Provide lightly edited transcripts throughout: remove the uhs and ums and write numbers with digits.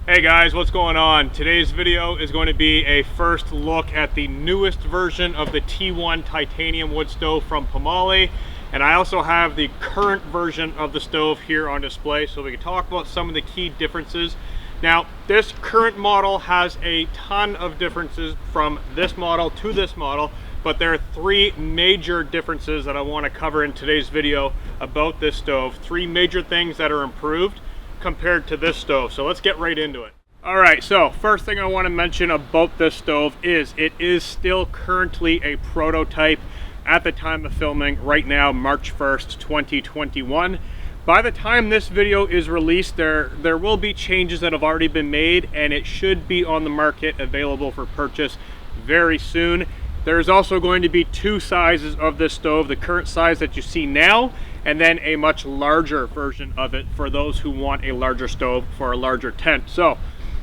Hey guys, what's going on? Today's video is going to be a first look at the newest version of the T1 titanium wood stove from Pomoly. And I also have the current version of the stove here on display so we can talk about some of the key differences. Now, this current model has a ton of differences from this model to this model, but there are three major differences that I want to cover in today's video about this stove. Three major things that are improved compared to this stove. So let's get right into it. All right, so first thing I want to mention about this stove is it is still currently a prototype at the time of filming right now, March 1st, 2021. By the time this video is released, there will be changes that have already been made, and it should be on the market available for purchase very soon. There's also going to be two sizes of this stove, the current size that you see now, and then a much larger version of it for those who want a larger stove for a larger tent. So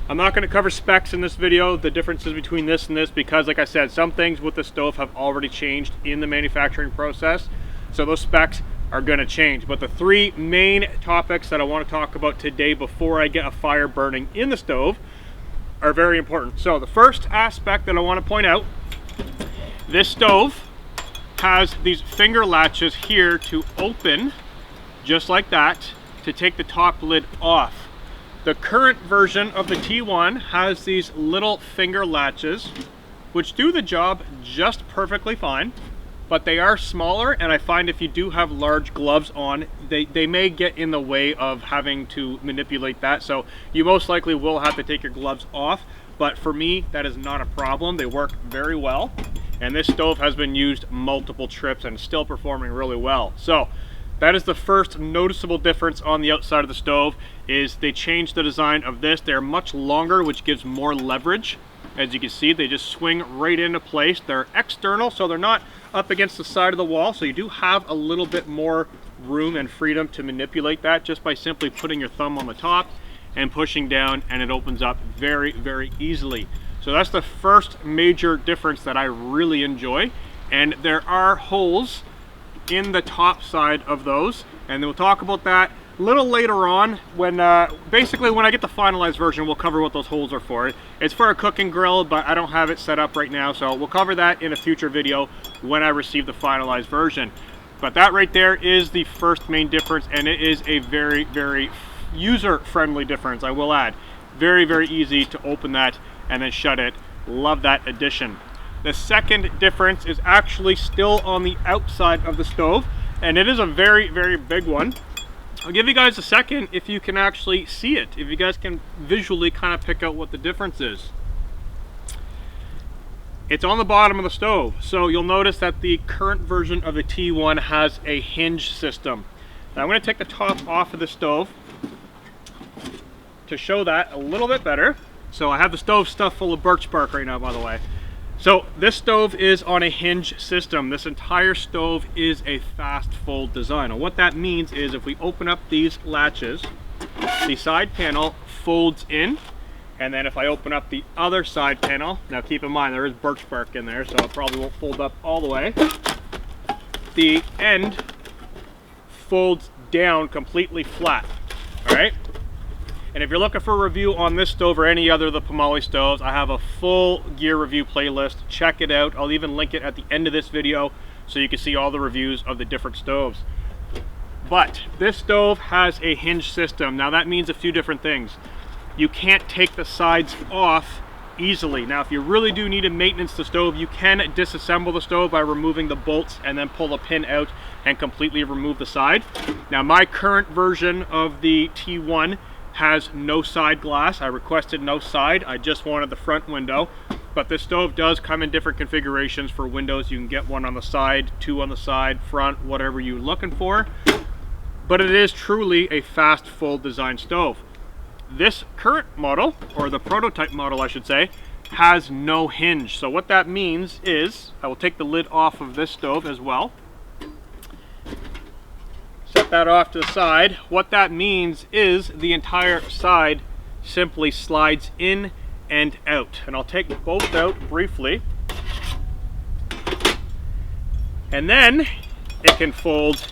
I'm not going to cover specs in this video, the differences between this and this, because like I said, some things with the stove have already changed in the manufacturing process, so those specs are going to change. But the three main topics that I want to talk about today before I get a fire burning in the stove are very important. So the first aspect that I want to point out, this stove has these finger latches here to open, just like that, to take the top lid off. The current version of the T1 has these little finger latches, which do the job just perfectly fine, but they are smaller, and I find if you do have large gloves on, they may get in the way of having to manipulate that, so you most likely will have to take your gloves off, but for me, that is not a problem. They work very well. And this stove has been used multiple trips and still performing really well. So that is the first noticeable difference on the outside of the stove, is they changed the design of this. They're much longer, which gives more leverage. As you can see, they just swing right into place. They're external, so they're not up against the side of the wall, so you do have a little bit more room and freedom to manipulate that just by simply putting your thumb on the top and pushing down, and it opens up very, very easily. So that's the first major difference that I really enjoy. And there are holes in the top side of those, and we'll talk about that a little later on when basically when I get the finalized version. We'll cover what those holes are for. It's for a cooking grill, but I don't have it set up right now, so we'll cover that in a future video when I receive the finalized version. But that right there is the first main difference, and it is a very, very user-friendly difference, I will add. Very, very easy to open that and then shut it. Love that addition. The second difference is actually still on the outside of the stove, and it is a very, very big one. I'll give you guys a second if you can actually see it, if you guys can visually kind of pick out what the difference is. It's on the bottom of the stove. So you'll notice that the current version of the T1 has a hinge system. Now I'm going to take the top off of the stove to show that a little bit better. So I have the stove stuffed full of birch bark right now, by the way. So this stove is on a hinge system. This entire stove is a fast fold design. And what that means is if we open up these latches, the side panel folds in. And then if I open up the other side panel, now keep in mind there is birch bark in there, so it probably won't fold up all the way. The end folds down completely flat, all right? And if you're looking for a review on this stove or any other of the Pomoly stoves, I have a full gear review playlist. Check it out. I'll even link it at the end of this video so you can see all the reviews of the different stoves. But this stove has a hinge system. Now that means a few different things. You can't take the sides off easily. Now if you really do need to maintenance the stove, you can disassemble the stove by removing the bolts and then pull the pin out and completely remove the side. Now my current version of the T1 has no side glass. I requested no side. I just wanted the front window. But this stove does come in different configurations for windows. You can get one on the side, two on the side, front, whatever you're looking for. But it is truly a fast fold design stove. This current model, or the prototype model I should say, has no hinge. So what that means is, I will take the lid off of this stove as well. Set that off to the side. What that means is the entire side simply slides in and out. And I'll take both out briefly. And then it can fold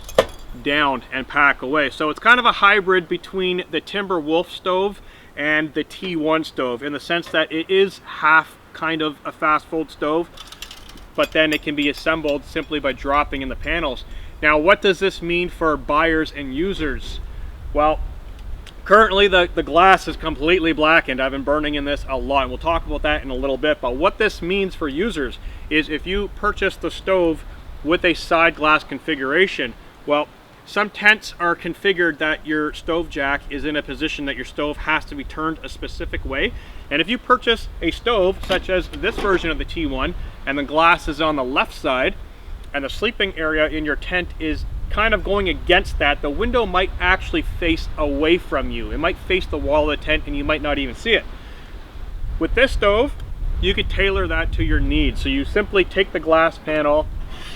down and pack away. So it's kind of a hybrid between the Timber Wolf stove and the T1 stove, in the sense that it is half kind of a fast fold stove, but then it can be assembled simply by dropping in the panels. Now, what does this mean for buyers and users? Well, currently the glass is completely blackened. I've been burning in this a lot, and we'll talk about that in a little bit. But what this means for users is if you purchase the stove with a side glass configuration, well, some tents are configured that your stove jack is in a position that your stove has to be turned a specific way. And if you purchase a stove such as this version of the T1 and the glass is on the left side and the sleeping area in your tent is kind of going against that, the window might actually face away from you. It might face the wall of the tent and you might not even see it. With this stove, you could tailor that to your needs. So you simply take the glass panel,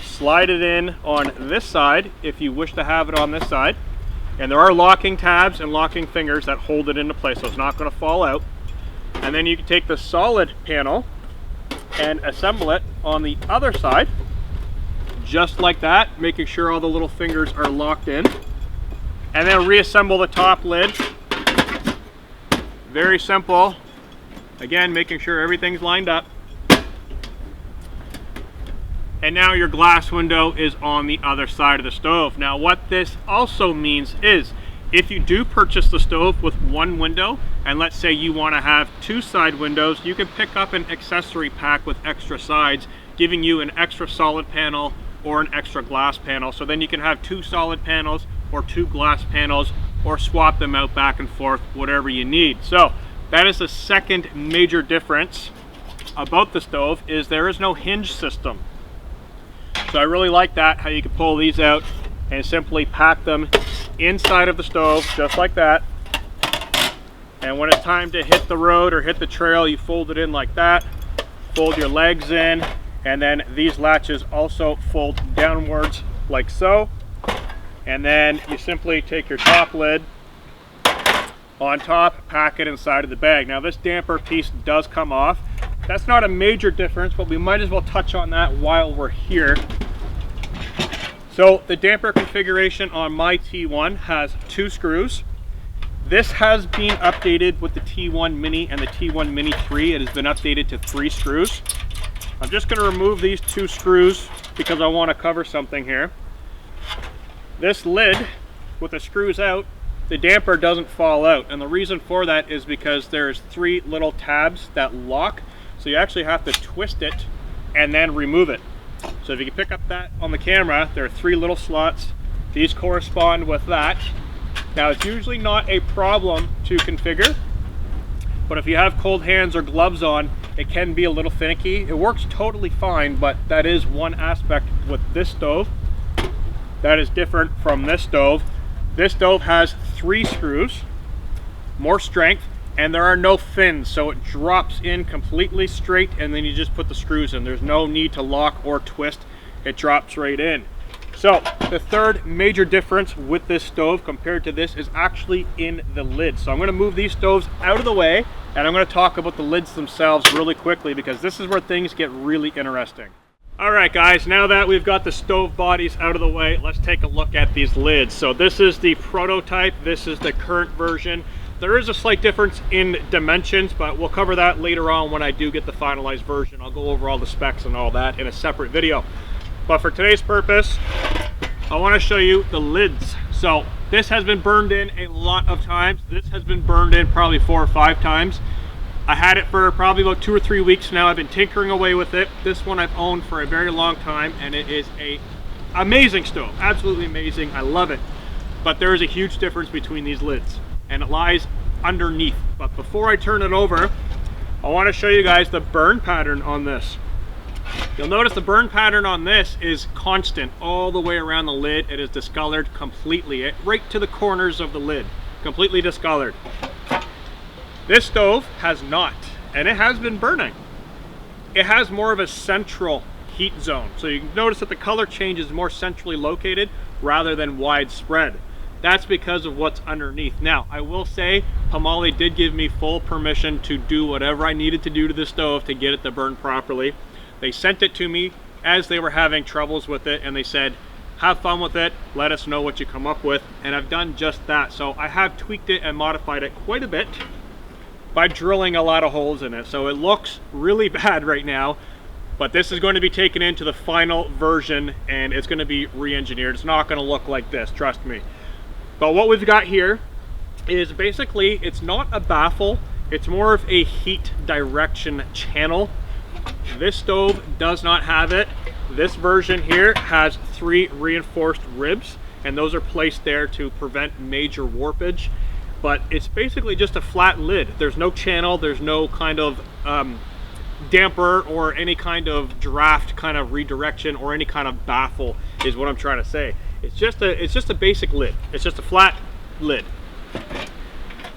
slide it in on this side if you wish to have it on this side, and there are locking tabs and locking fingers that hold it into place, so it's not going to fall out. And then you can take the solid panel and assemble it on the other side, just like that, making sure all the little fingers are locked in, and then reassemble the top lid. Very simple. Again, making sure everything's lined up. And now your glass window is on the other side of the stove. Now, what this also means is if you do purchase the stove with one window, and let's say you want to have two side windows, you can pick up an accessory pack with extra sides, giving you an extra solid panel or an extra glass panel. So then you can have two solid panels or two glass panels, or swap them out back and forth, whatever you need. So that is the second major difference about the stove, is there is no hinge system. So I really like that, how you can pull these out and simply pack them inside of the stove, just like that. And when it's time to hit the road or hit the trail, you fold it in like that, fold your legs in, and then these latches also fold downwards like so. And then you simply take your top lid on top, pack it inside of the bag. Now this damper piece does come off. That's not a major difference, but we might as well touch on that while we're here. So the damper configuration on my T1 has 2 screws. This has been updated with the T1 Mini and the T1 Mini 3. It has been updated to 3 screws. I'm just going to remove these 2 screws because I want to cover something here. This lid, with the screws out, the damper doesn't fall out, and the reason for that is because there's 3 little tabs that lock, so you actually have to twist it and then remove it. So if you can pick up that on the camera, there are 3 little slots. These correspond with that. Now it's usually not a problem to configure, but if you have cold hands or gloves on, it can be a little finicky. It works totally fine, but that is one aspect with this stove that is different from this stove. This stove has 3 screws, more strength, and there are no fins, so it drops in completely straight, and then you just put the screws in. There's no need to lock or twist. It drops right in. So the third major difference with this stove compared to this is actually in the lid. So I'm going to move these stoves out of the way, and I'm going to talk about the lids themselves really quickly, because this is where things get really interesting. All right guys, now that we've got the stove bodies out of the way, let's take a look at these lids. So this is the prototype, this is the current version. There is a slight difference in dimensions, but we'll cover that later on when I do get the finalized version. I'll go over all the specs and all that in a separate video. But for today's purpose, I want to show you the lids. So this has been burned in a lot of times. This has been burned in probably 4 or 5 times. I had it for probably about 2 or 3 weeks now. I've been tinkering away with it. This one I've owned for a very long time, and it is a amazing stove, absolutely amazing. I love it. But there is a huge difference between these lids, and it lies underneath. But before I turn it over, I want to show you guys the burn pattern on this. You'll notice the burn pattern on this is constant all the way around the lid. It is discolored completely, right to the corners of the lid, completely discolored. This stove has not, and it has been burning. It has more of a central heat zone. So you can notice that the color change is more centrally located rather than widespread. That's because of what's underneath. Now, I will say Pamali did give me full permission to do whatever I needed to do to the stove to get it to burn properly. They sent it to me as they were having troubles with it, and they said, have fun with it, let us know what you come up with, and I've done just that. So I have tweaked it and modified it quite a bit by drilling a lot of holes in it. So it looks really bad right now, but this is going to be taken into the final version and it's going to be re-engineered. It's not going to look like this, trust me. But what we've got here is basically, it's not a baffle, it's more of a heat direction channel. This stove does not have it. This version here has 3 reinforced ribs, and those are placed there to prevent major warpage. But it's basically just a flat lid. There's no channel, there's no kind of damper or any kind of draft kind of redirection or any kind of baffle is what I'm trying to say. It's just a basic lid. It's just a flat lid.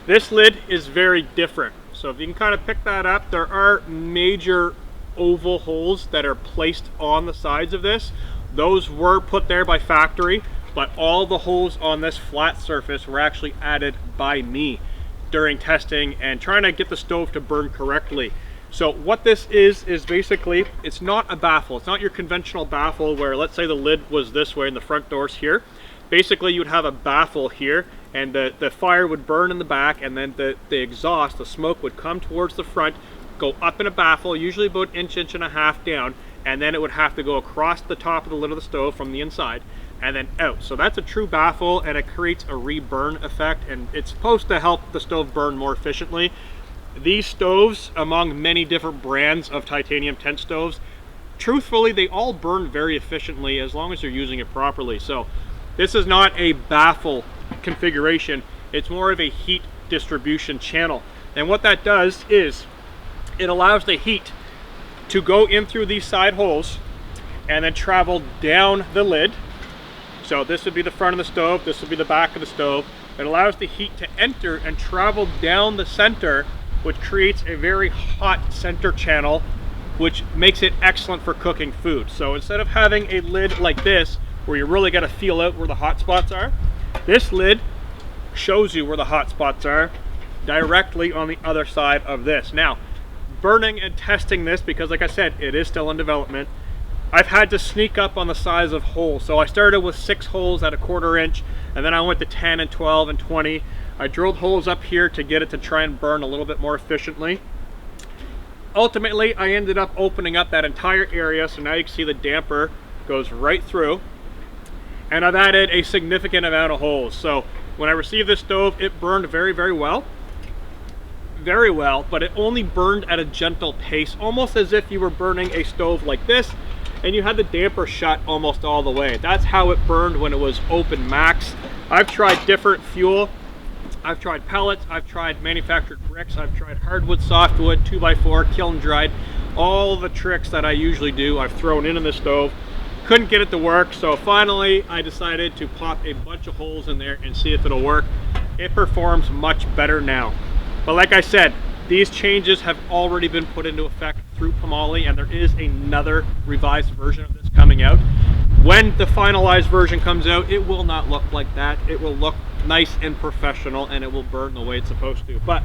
This lid is very different. So if you can kind of pick that up, there are major oval holes that are placed on the sides of this. Those were put there by factory, but all the holes on this flat surface were actually added by me during testing and trying to get the stove to burn correctly. So what this is basically, it's not a baffle. It's not your conventional baffle where, let's say the lid was this way and the front door's here. Basically you'd have a baffle here and the fire would burn in the back, and then the exhaust, the smoke would come towards the front, go up in a baffle, usually about an inch and a half down, and then it would have to go across the top of the lid of the stove from the inside and then out. So that's a true baffle, and it creates a re-burn effect, and it's supposed to help the stove burn more efficiently. These stoves, among many different brands of titanium tent stoves, truthfully, they all burn very efficiently as long as you're using it properly. So this is not a baffle configuration, it's more of a heat distribution channel. And what that does is it allows the heat to go in through these side holes and then travel down the lid. So this would be the front of the stove, this would be the back of the stove. It allows the heat to enter and travel down the center, which creates a very hot center channel, which makes it excellent for cooking food. So instead of having a lid like this, where you really got to feel out where the hot spots are, this lid shows you where the hot spots are directly on the other side of this. Now, burning and testing this, because like I said, it is still in development, I've had to sneak up on the size of holes. So I started with 6 holes at 1/4 inch, and then I went to 10 and 12 and 20. I drilled holes up here to get it to try and burn a little bit more efficiently. Ultimately, I ended up opening up that entire area, so now you can see the damper goes right through. And I've added a significant amount of holes. So when I received this stove, it burned very, very well. Very well, but it only burned at a gentle pace, almost as if you were burning a stove like this, and you had the damper shut almost all the way. That's how it burned when it was open max. I've tried different fuel. I've tried pellets, I've tried manufactured bricks, I've tried hardwood, softwood, 2x4, kiln dried. All the tricks that I usually do, I've thrown into the stove. Couldn't get it to work, so finally I decided to pop a bunch of holes in there and see if it'll work. It performs much better now. But like I said, these changes have already been put into effect through Pomoly, and there is another revised version of this coming out. When the finalized version comes out, it will not look like that. It will look nice and professional, and it will burn the way it's supposed to. But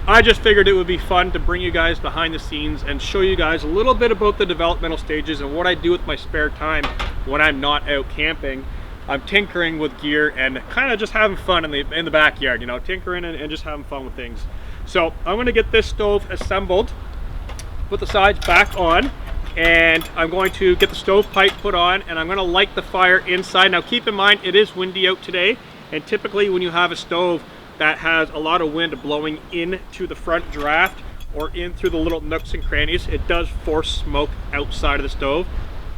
I just figured it would be fun to bring you guys behind the scenes and show you guys a little bit about the developmental stages and what I do with my spare time when I'm not out camping. I'm tinkering with gear and kind of just having fun in the backyard, you know, tinkering and just having fun with things. So I'm going to get this stove assembled, put the sides back on, and I'm going to get the stovepipe put on, and I'm going to light the fire inside. Now keep in mind, it is windy out today, and typically when you have a stove that has a lot of wind blowing into the front draft or in through the little nooks and crannies, it does force smoke outside of the stove.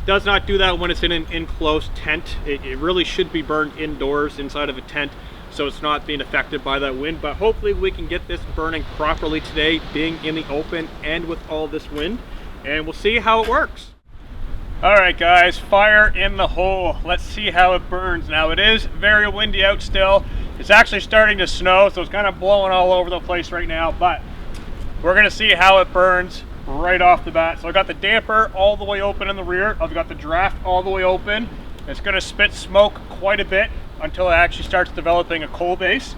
Does not do that when it's in an enclosed tent. It really should be burned indoors inside of a tent, so it's not being affected by that wind. But hopefully we can get this burning properly today, being in the open and with all this wind, and we'll see how it works. All right guys, fire in the hole. Let's see how it burns. Now it is very windy out still. It's actually starting to snow, so it's kind of blowing all over the place right now, but we're gonna see how it burns right off the bat. So I got the damper all the way open in the rear. I've got the draft all the way open. It's gonna spit smoke quite a bit until it actually starts developing a coal base.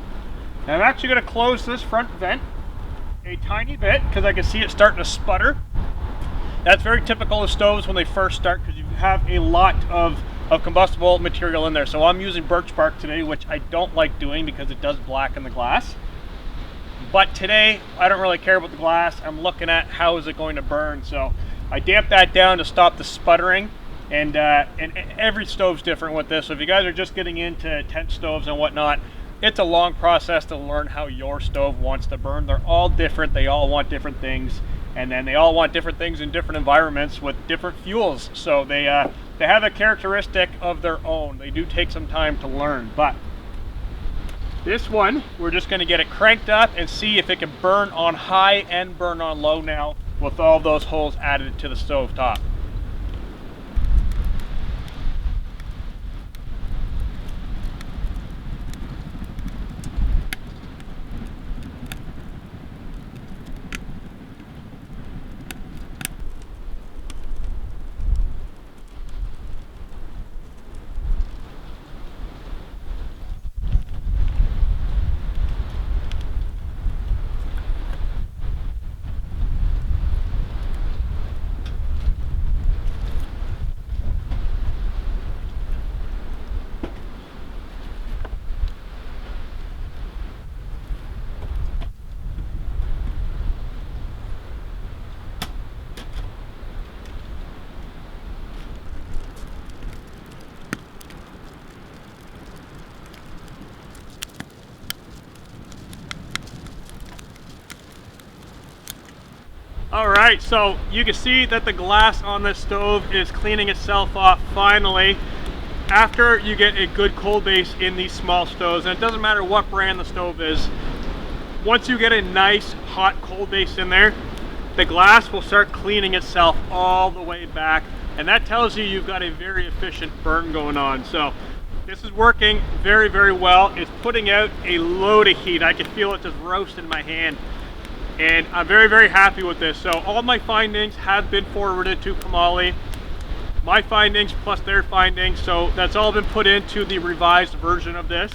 And I'm actually gonna close this front vent a tiny bit because I can see it starting to sputter. That's very typical of stoves when they first start, because you have a lot of of combustible material in there. So I'm using birch bark today, which I don't like doing because it does blacken the glass. But today, I don't really care about the glass. I'm looking at how is it going to burn. So I damped that down to stop the sputtering. And every stove's different with this. So if you guys are just getting into tent stoves and whatnot, it's a long process to learn how your stove wants to burn. They're all different. They all want different things. And then they all want different things in different environments with different fuels. So they have a characteristic of their own. They do take some time to learn. But this one, we're just going to get it cranked up and see if it can burn on high and burn on low now with all those holes added to the stove top. All right, so you can see that the glass on this stove is cleaning itself off finally after you get a good cold base in these small stoves. And it doesn't matter what brand the stove is, once you get a nice hot cold base in there, the glass will start cleaning itself all the way back, and that tells you you've got a very efficient burn going on. So this is working very, very well. It's putting out a load of heat. I can feel it just roast in my hand. And I'm very, very happy with this. So all my findings have been forwarded to Pamali. My findings plus their findings. So that's all been put into the revised version of this.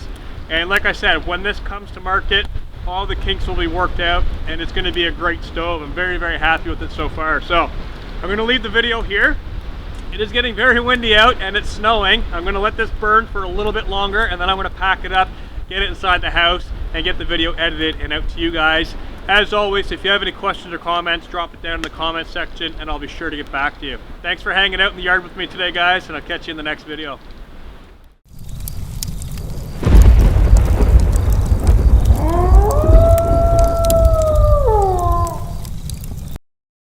And like I said, when this comes to market, all the kinks will be worked out and it's going to be a great stove. I'm very, very happy with it so far. So I'm going to leave the video here. It is getting very windy out and it's snowing. I'm going to let this burn for a little bit longer and then I'm going to pack it up, get it inside the house, and get the video edited and out to you guys. As always, if you have any questions or comments, drop it down in the comment section and I'll be sure to get back to you. Thanks for hanging out in the yard with me today, guys, and I'll catch you in the next video.